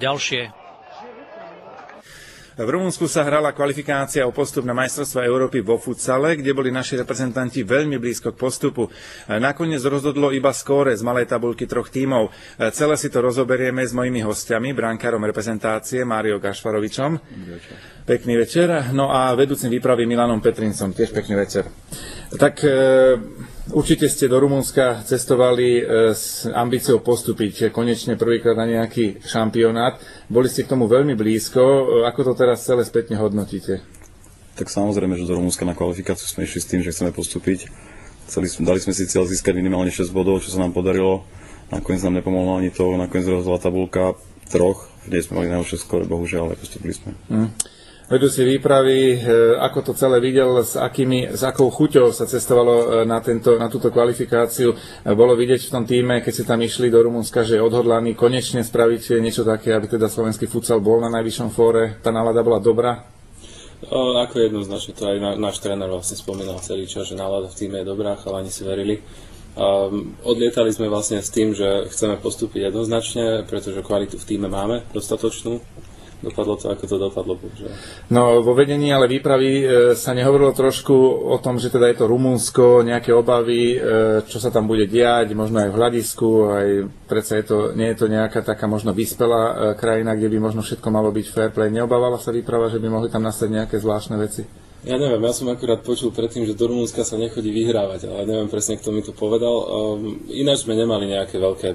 ďalšie. V Rumunsku sa hrala kvalifikácia o postup na majstrovstvá Európy vo futsale, kde boli naši reprezentanti veľmi blízko k postupu. Nakoniec rozhodlo iba skóre z malej tabuľky 3 tímov. Celé si to rozoberieme s mojimi hostiami, brankárom reprezentácie Mário Gašparovičom. Pekný večer. No a vedúcim výpravy Milanom Petrincom. Tiež pekný večer. Tak určite ste do Rumunska cestovali s ambíciou postúpiť konečne prvýkrát na nejaký šampionát. Boli ste k tomu veľmi blízko. Ako to teraz celé spätne hodnotíte? Tak samozrejme, že do Rumunska na kvalifikáciu sme išli s tým, že chceme postúpiť. Dali sme si cieľ získať minimálne 6 bodov, čo sa nám podarilo. Nakoniec nám nepomohlo ani to. Nakoniec rozhodla tabuľka 3. Dnes sme mali najhoršie skóre, bohužiaľ, ale postúpili sme. Vedúci výpravy, ako to celé videl, s akou chuťou sa cestovalo na túto kvalifikáciu. Bolo vidieť v tom týme, keď ste tam išli do Rumunska, že je odhodlaný konečne spraviť niečo také, aby teda slovenský futsal bol na najvyššom fóre. Tá nálada bola dobrá? Ako jednoznačne, to aj náš tréner vlastne spomínal celý čas, že nálada v týme je dobrá, chalani si verili. Odlietali sme vlastne s tým, že chceme postúpiť jednoznačne, pretože kvalitu v týme máme dostatočnú. Dopadlo to, ako to dopadlo. Bohužiaľ. No, vo vedení ale výpravy sa nehovorilo trošku o tom, že teda je to Rumunsko, nejaké obavy, čo sa tam bude diať, možno aj v hľadisku, aj predsa nie je to nejaká taká možno vyspelá krajina, kde by možno všetko malo byť fair play. Neobávala sa výprava, že by mohli tam nastať nejaké zvláštne veci? Ja neviem, ja som akurát počul predtým, že do Rumunska sa nechodí vyhrávať, ale neviem presne, kto mi to povedal. Ináč sme nemali nejaké veľké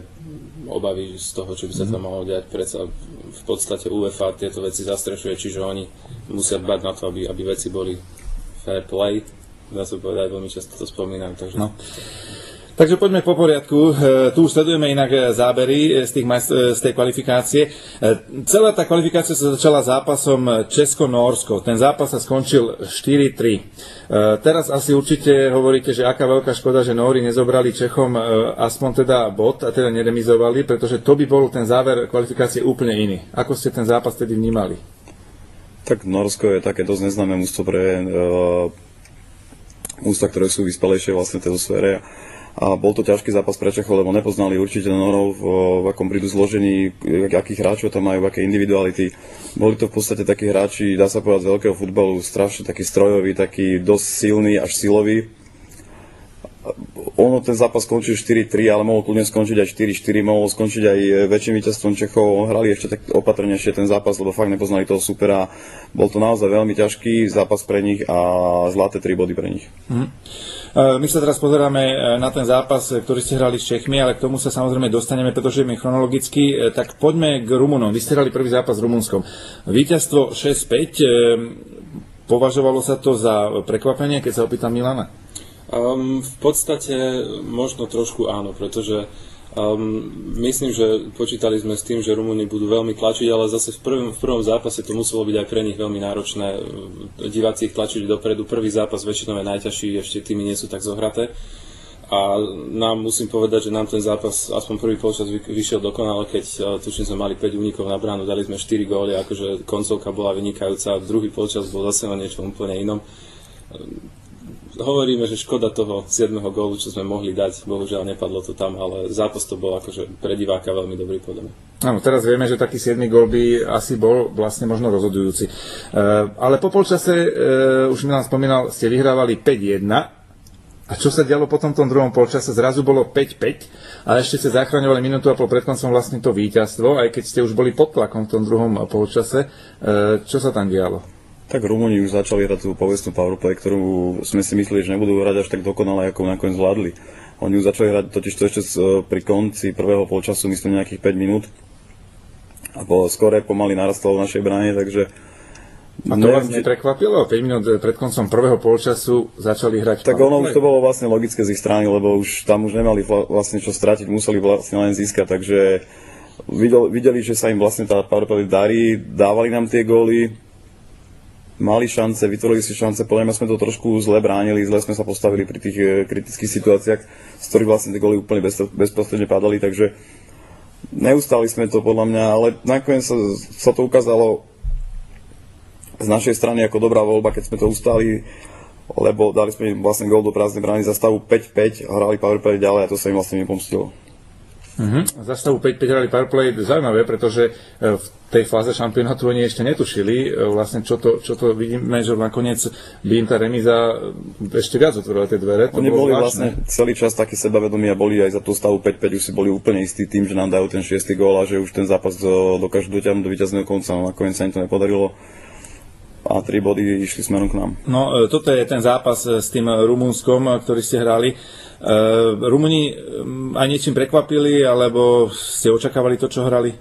obavy z toho, čo by sa tam mohlo diať. Predsa v podstate UEFA tieto veci zastrešuje, čiže oni musia dbať na to, aby veci boli fair play. Dá sa povedať, veľmi často to spomínam. Takže poďme po poriadku. Tu už sledujeme inak zábery z tej kvalifikácie. Celá tá kvalifikácia sa začala zápasom Česko-Nórsko. Ten zápas sa skončil 4-3. Teraz asi určite hovoríte, že aká veľká škoda, že Nóri nezobrali Čechom aspoň teda bod a teda neremizovali, pretože to by bol ten záver kvalifikácie úplne iný. Ako ste ten zápas tedy vnímali? Tak Nórsko je také dosť neznáme mužstvo pre mužstva, ktoré sú vyspelejšie vlastne v tejto sfére. A bol to ťažký zápas pre Čechov, lebo nepoznali určite Norov, v akom prídu zložení, akých hráčov tam majú, aké individuality. Boli to v podstate takí hráči, dá sa povedať, z veľkého futbalu, strašne taký strojový, taký dosť silný, až silový. Ten zápas skončil 4-3, ale mohol kľudne skončiť aj 4-4, mohol skončiť aj väčším víťazstvom Čechov. Hrali ešte tak opatrnejšie ten zápas, lebo fakt nepoznali toho supera. Bol to naozaj veľmi ťažký zápas pre nich a zlaté 3 body pre nich. My sa teraz pozeráme na ten zápas, ktorý ste hrali s Čechmi, ale k tomu sa samozrejme dostaneme, pretože je chronologicky. Tak poďme k Rumunom. Vy ste hrali prvý zápas s Rumunskom. Víťazstvo 6-5. Považovalo sa to za prekvapenie, keď sa opýtam Milana? V podstate možno trošku áno, pretože myslím, že počítali sme s tým, že Rumúni budú veľmi tlačiť, ale zase v prvom zápase to muselo byť aj pre nich veľmi náročné. Diváci ich tlačili dopredu. Prvý zápas väčšinou je najťažší, ešte tými nie sú tak zohraté. A musím povedať, že nám ten zápas, aspoň prvý polčas vyšiel dokonale, keď tuším sme mali 5 únikov na bránu, dali sme 4 góly, akože koncovka bola vynikajúca, druhý polčas bol zase na niečo úplne inom. Hovoríme, že škoda toho 7. gólu, čo sme mohli dať, bohužiaľ nepadlo to tam, ale zápas to bol akože pre diváka veľmi dobrý podľa mňa. Áno, teraz vieme, že taký 7. gól by asi bol vlastne možno rozhodujúci. Ale po polčase, už Milan spomínal, ste vyhrávali 5-1. A čo sa dialo potom v tom druhom polčase? Zrazu bolo 5-5 a ešte ste zachraňovali minútu a pol pred koncom vlastne to víťazstvo, aj keď ste už boli pod tlakom v tom druhom polčase. Čo sa tam dialo? Tak Rumúni už začali hrať tú povestnú powerplay, ktorú sme si mysleli, že nebudú hrať až tak dokonale, ako nakoniec zvládli. Oni už začali hrať totiž to ešte pri konci prvého polčasu, myslím nejakých 5 minút. A skore pomaly narastalo v našej bráne, takže... A to vás neprekvapilo? 5 minút pred koncom prvého polčasu začali hrať tak ono už to bolo vlastne logické z ich strany, lebo už tam už nemali vlastne čo stratiť, museli vlastne len získať, takže videli, že sa im vlastne tá powerplay darí, dávali nám tie góly, mali šance, vytvorili si šance, podľa mňa sme to trošku zle bránili, zle sme sa postavili pri tých kritických situáciách, z ktorých vlastne tie góly úplne bezprostredne padali, takže neustali sme to podľa mňa, ale nakoniec sa to ukázalo z našej strany ako dobrá voľba, keď sme to ustali, lebo dali sme im vlastne gól do prázdnej brány za stavu 5-5, hrali powerplay ďalej a to sa im vlastne nepomstilo. Za stavu 5-5 hrali powerplay, zaujímavé, pretože v tej fáze šampionátu oni ešte netušili, vlastne čo to vidíme, že nakoniec by im tá remíza ešte viac otvorila tie dvere. Oni boli vlastne celý čas takí sebavedomí a boli aj za tú stavu 5-5, už si boli úplne istí tým, že nám dajú ten 6. gól a že už ten zápas dokážu dotiahnuť do víťazného konca, no nakoniec sa im to nepodarilo a 3 body išli smerom k nám. No, toto je ten zápas s tým Rumunskom, ktorý ste hrali. Rumúni aj niečím prekvapili, alebo ste očakávali to, čo hrali?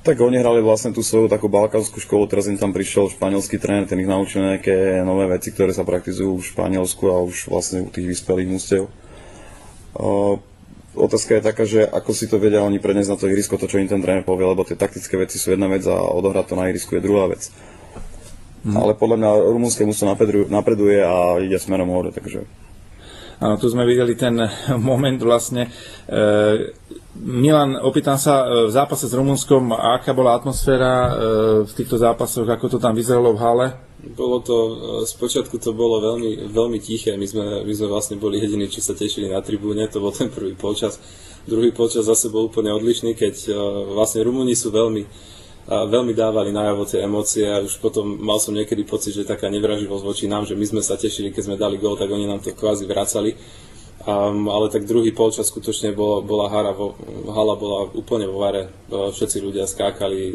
Tak oni hrali vlastne tú svoju takú balkánsku školu, teraz im tam prišiel španielský tréner, ten ich naučil nejaké nové veci, ktoré sa praktizujú v Španielsku a už vlastne u tých vyspelých mústiev. Otázka je taká, že ako si to vedia oni preniesť na to ihrisko, to čo im ten tréner povie, lebo tie taktické veci sú jedna vec a odohrať to na ihrisku je druhá vec. Ale podľa mňa rumunské mužstvo napreduje a ide smerom hore, takže... Áno, tu sme videli ten moment vlastne. Milan, opýtam sa, v zápase s Rumunskom, aká bola atmosféra v týchto zápasoch, ako to tam vyzeralo v hale? Bolo to, spočiatku to bolo veľmi, veľmi tiché, my sme vlastne boli jediní, čo sa tešili na tribúne, to bol ten prvý polčas. Druhý polčas zase bol úplne odlišný, keď vlastne Rumúni sú veľmi dávali najavo tie emócie a už potom mal som niekedy pocit, že taká nevraživosť voči nám, že my sme sa tešili, keď sme dali gól, tak oni nám to kvázi vracali. Ale tak druhý polčas skutočne bola hala bola úplne vo vare, všetci ľudia skákali,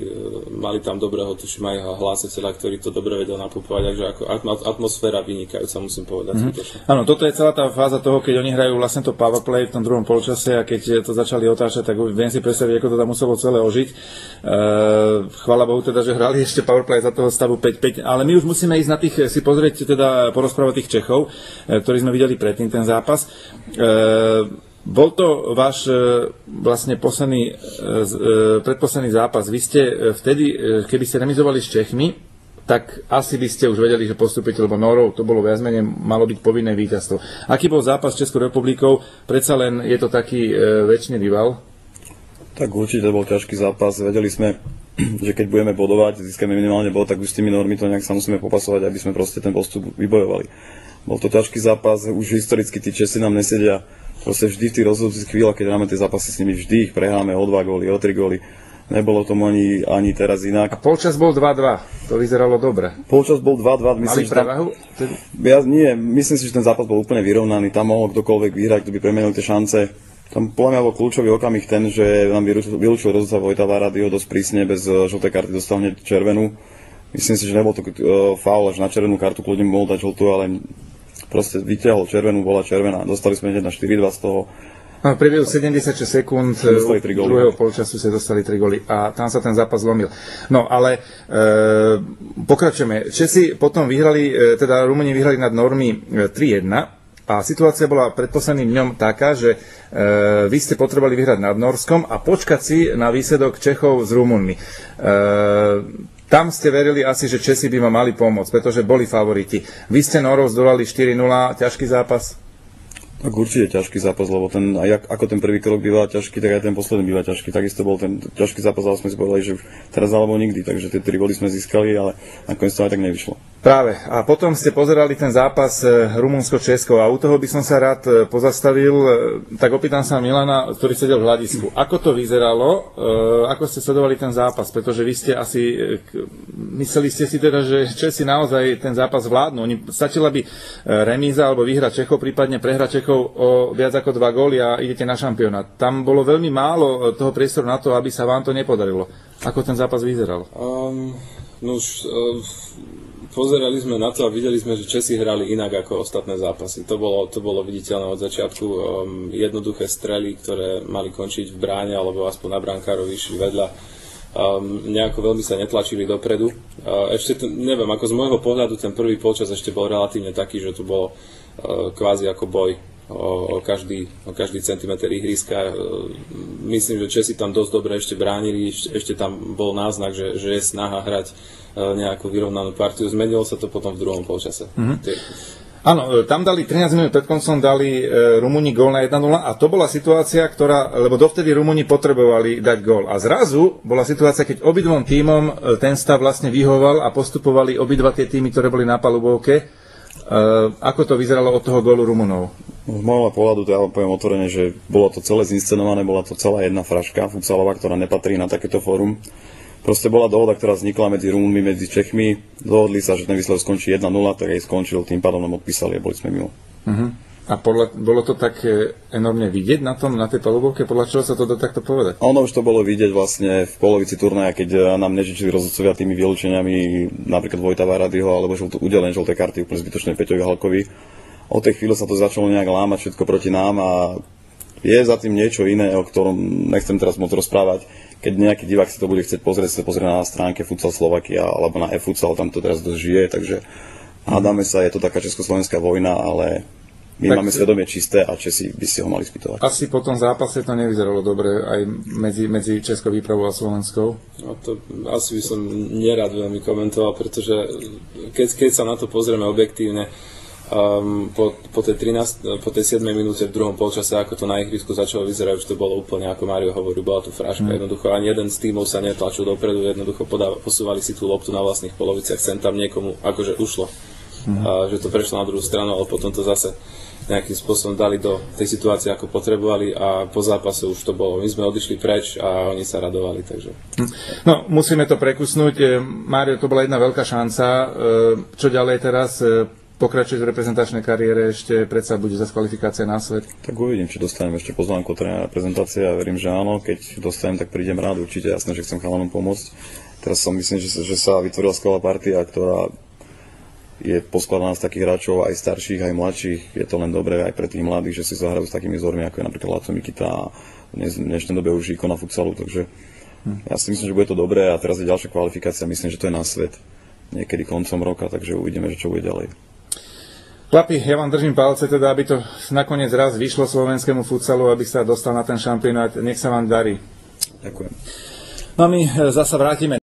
mali tam dobrého, tuším aj hlásateľa, ktorý to dobre vedel napúpovať, takže ako atmosféra vynikajúca, musím povedať. Áno, toto je celá tá fáza toho, keď oni hrajú vlastne to powerplay v tom druhom polčase a keď to začali otáčať, tak viem si predstaviť, ako to tam muselo celé ožiť. Chvála Bohu teda, že hrali ešte powerplay za toho stavu 5-5, ale my už musíme ísť na tých, si pozrieť teda porozprávať tých Čechov, ktorí sme videli predtým ten zápas. Bol to váš vlastne predposledný zápas. Vy ste vtedy, keby ste remizovali s Čechmi, tak asi by ste už vedeli, že postúpite, lebo Norov to bolo viac menej, malo byť povinné víťazstvo. Aký bol zápas s Českou republikou? Predsa len je to taký väčší rival? Tak určite bol ťažký zápas. Vedeli sme, že keď budeme bodovať, získame minimálne bod, tak už s tými Normy to nejak sa musíme popasovať, aby sme proste ten postup vybojovali. Bol to ťažký zápas, už historicky tí Česi nám nesedia. Proste vždy v tých rozhodujúcich chvíľach, keď hráme tie zápasy s nimi, vždy ich prehráme o 2 góly, o 3 góly. Nebolo tomu ani teraz inak. A polčas bol 2-2, to vyzeralo dobre. Polčas bol 2-2. Mali prevahu? Myslím si, že ten zápas bol úplne vyrovnaný. Tam mohol kdokoľvek vyhrať, kto by premenil tie šance. Tam podľa mňa bol kľúčový okamih ten, že nám vylúčil rozhodca Vojta Varadyho dosť prísne, bez žltej karty dostal hneď červenú. Myslím si, že nebol to faul, až na červenú kartu kľudne mohol dať žltú, ale proste vyťahol červenú, bola červená. Dostali sme hneď na 4-2 z toho. V priebehu 76 sekúnd druhého polčasu sa dostali 3 góly a tam sa ten zápas zlomil. No ale pokračujeme. Česi potom vyhrali, teda Rumúni vyhrali nad Normy 3-1 a situácia bola predposledným dňom taká, že vy ste potrebovali vyhrať nad Norskom a počkať si na výsledok Čechov s Rumúnmi. Tam ste verili asi, že Česi by ma mali pomôcť, pretože boli favoriti. Vy ste Norov zdolali 4-0, ťažký zápas? Tak určite ťažký zápas, lebo ako ten prvý krok býva ťažký, tak aj ten posledný býva ťažký. Takisto bol ten ťažký zápas, ale sme si povedali, že teraz alebo nikdy, takže tie 3 body sme získali, ale nakoniec to aj tak nevyšlo. Práve. A potom ste pozerali ten zápas Rumunsko-Česko a u toho by som sa rád pozastavil. Tak opýtam sa Milana, ktorý sedel v hľadisku. Ako to vyzeralo? Ako ste sledovali ten zápas? Pretože vy ste asi, mysleli ste si teda, že Česi naozaj ten zápas vládnu. Stačila by remíza alebo výhra Čechov, prípadne prehra Čechov o viac ako 2 góly a idete na šampionát. Tam bolo veľmi málo toho priestoru na to, aby sa vám to nepodarilo. Ako ten zápas vyzeral? Pozerali sme na to a videli sme, že Česi hrali inak ako ostatné zápasy. To bolo viditeľné od začiatku. Jednoduché strely, ktoré mali končiť v bráne alebo aspoň na brankárovi išli vedľa. Nejako veľmi sa netlačili dopredu. Ešte neviem, ako z môjho pohľadu ten prvý polčas ešte bol relatívne taký, že tu bolo kvázi ako boj o každý centimeter ihriska. Myslím, že Česi tam dosť dobre ešte bránili, ešte tam bol náznak, že je snaha hrať nejakú vyrovnanú partiu. Zmenilo sa to potom v druhom polčase. Áno, tam dali 13 minút pred koncom, dali Rumúni gól na 1-0 a to bola situácia, lebo dovtedy Rumúni potrebovali dať gól. A zrazu bola situácia, keď obidvom tímom ten stav vlastne vyhoval a postupovali obidva tie týmy, ktoré boli na palubovke. Ako to vyzeralo od toho gólu Rumunov? Z môjho pohľadu, to ja vám poviem otvorene, že bolo to celé zinscenované, bola to celá jedna fraška futsalová, ktorá nepatrí na takéto fórum. Proste bola dohoda, ktorá vznikla medzi Rumunmi, medzi Čechmi. Dohodli sa, že ten výsledok skončí 1-0, tak aj skončil, tým pádom nám odpísali a boli sme mimo. A bolo to tak enormne vidieť na tej palubovke? Podľa čoho sa to dá takto povedať? Ono už to bolo vidieť vlastne v polovici turnaja, keď nám nežičili rozhodcovia tými vylúčeniami, napríklad Vojta Varadyho, alebo udelenie žltej karty úplne zbytočnej Peťovi Halkovi. Od tej chvíle sa to začalo nejak lámať všetko proti nám a je za tým niečo iné, o ktorom nechcem teraz moc rozprávať. Keď nejaký divák si to bude chcieť pozrieť, sa pozrie na stránke Futsal Slovakia alebo na eFutsal, tam to teraz dosť žije, takže hádame sa, je to taká československá vojna, ale my máme svedomie čisté a Česi by si ho mali spýtovať. Asi po tom zápase to nevyzeralo dobre aj medzi Českou výpravou a Slovenskou. No to asi by som nerad veľmi komentoval, pretože keď sa na to pozrieme objektívne, po tej 7. minúte v druhom polčase, ako to na ihrisku začalo vyzerať, už to bolo úplne ako Mário hovorí, bola tu fraška. Jednoducho ani jeden z tímov sa netlačil dopredu, jednoducho posúvali si tú loptu na vlastných poloviciach, sem tam niekomu akože ušlo. Že to prešlo na druhú stranu, ale potom to zase nejakým spôsobom dali do tej situácie, ako potrebovali a po zápase už to bolo. My sme odišli preč a oni sa radovali, takže... No, musíme to prekusnúť. Mário, to bola jedna veľká šanca. Čo ďalej teraz? Pokračuješ v reprezentačnej kariére, ešte predsa bude zase kvalifikácia na svet? Tak uvidím, či dostanem ešte pozvánku trénera reprezentácie a verím, že áno. Keď dostanem, tak prídem rád, určite jasné, že chcem chalanom pomôcť. Teraz som myslím, že sa vytvorila skvelá partia, ktorá je poskladaná z takých hráčov aj starších, aj mladších. Je to len dobré aj pre tých mladých, že si zahrajú s takými vzormi, ako je napríklad Laco Mikita a v dnešnej dobe už ikona futsalu, takže ja si myslím, že bude to dobré a teraz je ďalšia kvalifikácia, myslím, že to je na svet niekedy koncom roka, takže uvidíme, že čo bude ďalej. Chlapi, ja vám držím palce, teda, aby to nakoniec raz vyšlo slovenskému futsalu, aby sa dostal na ten šampionát. Nech sa vám darí. Ďakujem. No a my zasa vrátime